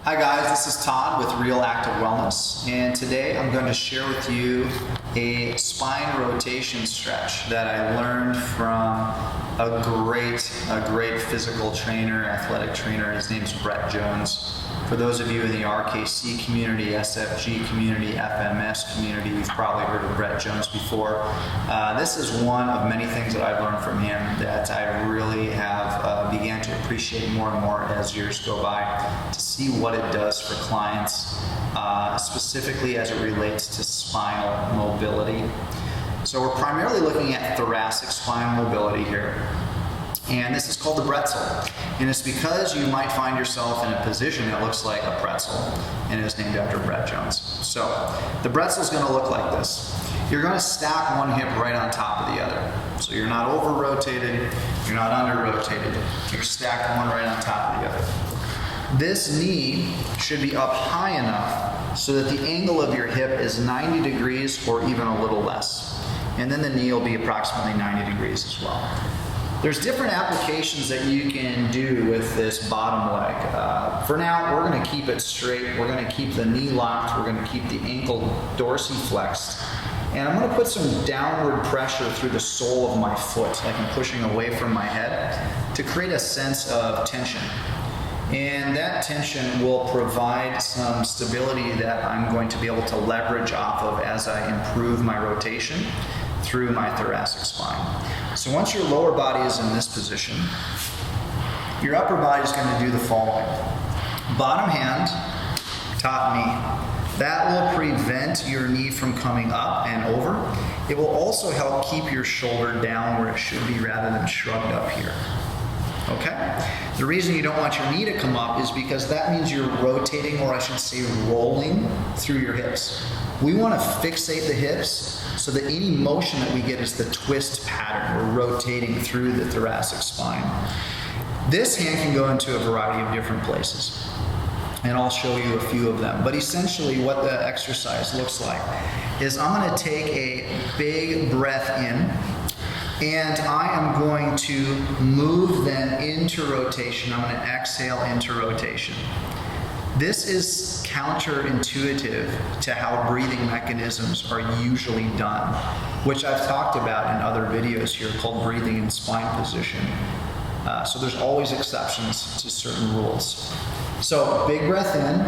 Hi guys, this is Todd with Real Active Wellness, and today I'm going to share with you a spine rotation stretch that I learned from a great physical trainer, athletic trainer. His name's Brett Jones. For those of you in the RKC community, SFG community, FMS community, you've probably heard of Brett Jones before. This is one of many things that I've learned from him that I really have began to appreciate more and more as years go by, to see what it does for clients, specifically as it relates to spinal mobility. So we're primarily looking at thoracic spine mobility here. And this is called the Brettzel. And it's because you might find yourself in a position that looks like a pretzel, and it is named after Brett Jones. So the Brettzel is going to look like this. You're going to stack one hip right on top of the other. So you're not over-rotated, you're not under-rotated. You're stacked one right on top of the other. This knee should be up high enough so that the angle of your hip is 90 degrees or even a little less. And then the knee will be approximately 90 degrees as well. There's different applications that you can do with this bottom leg. For now, we're going to keep it straight. We're going to keep the knee locked. We're going to keep the ankle dorsiflexed. And I'm going to put some downward pressure through the sole of my foot, like I'm pushing away from my head, to create a sense of tension. And that tension will provide some stability that I'm going to be able to leverage off of as I improve my rotation through my thoracic spine. So once your lower body is in this position, your upper body is going to do the following. Bottom hand, top knee. That will prevent your knee from coming up and over. It will also help keep your shoulder down where it should be rather than shrugged up here. Okay? The reason you don't want your knee to come up is because that means you're rotating, or I should say rolling, through your hips. We want to fixate the hips so that any motion that we get is the twist pattern. We're rotating through the thoracic spine. This hand can go into a variety of different places, and I'll show you a few of them. But essentially what the exercise looks like is I'm going to take a big breath in, and I am going to move then into rotation. I'm going to exhale into rotation. This is counterintuitive to how breathing mechanisms are usually done, which I've talked about in other videos here called breathing in spine position. So there's always exceptions to certain rules. So big breath in.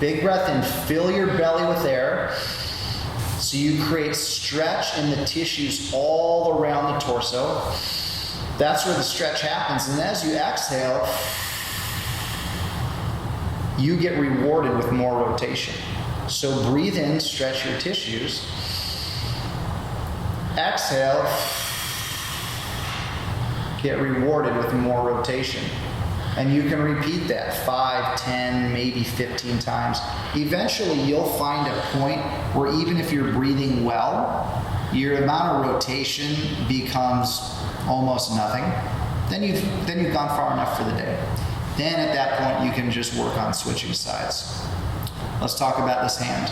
Big breath in, fill your belly with air. So you create stretch in the tissues all around the torso. That's where the stretch happens. And as you exhale, you get rewarded with more rotation. So breathe in, stretch your tissues. Exhale, get rewarded with more rotation. And you can repeat that 5, 10, maybe 15 times. Eventually, you'll find a point where even if you're breathing well, your amount of rotation becomes almost nothing. Then you've gone far enough for the day. Then at that point, you can just work on switching sides. Let's talk about this hand.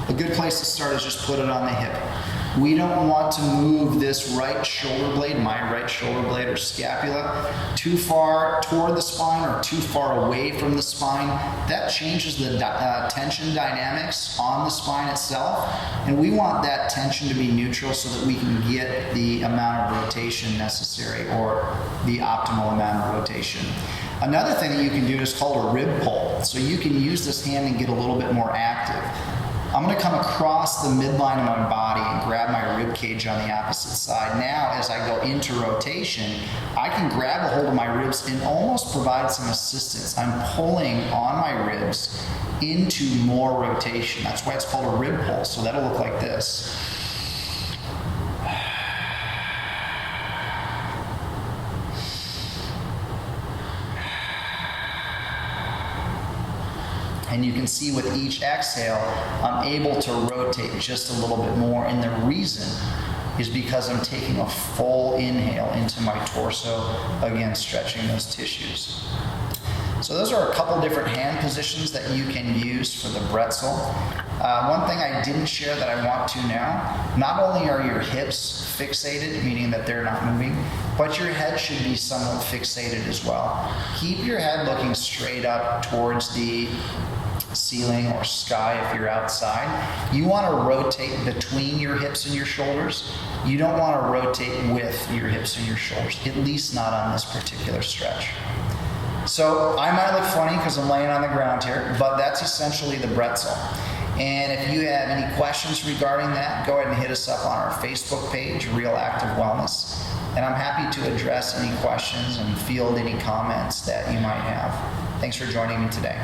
A good place to start is just put it on the hip. We don't want to move this right shoulder blade, my right shoulder blade or scapula, too far toward the spine or too far away from the spine. That changes the tension dynamics on the spine itself, and we want that tension to be neutral so that we can get the amount of rotation necessary, or the optimal amount of rotation. Another thing that you can do is called a rib pull. So you can use this hand and get a little bit more active. I'm going to come across the midline of my body and grab my rib cage on the opposite side. Now, as I go into rotation, I can grab a hold of my ribs and almost provide some assistance. I'm pulling on my ribs into more rotation. That's why it's called a rib pull. So that'll look like this. And you can see with each exhale, I'm able to rotate just a little bit more. And the reason is because I'm taking a full inhale into my torso, again, stretching those tissues. So those are a couple different hand positions that you can use for the Brettzel. One thing I didn't share that I want to now, not only are your hips fixated, meaning that they're not moving, but your head should be somewhat fixated as well. Keep your head looking straight up towards the ceiling or sky if you're outside. You want to rotate between your hips and your shoulders. You don't want to rotate with your hips and your shoulders, at least not on this particular stretch. So I might look funny because I'm laying on the ground here, but that's essentially the Brettzel. And if you have any questions regarding that, go ahead and hit us up on our Facebook page, Real Active Wellness. And I'm happy to address any questions and field any comments that you might have. Thanks for joining me today.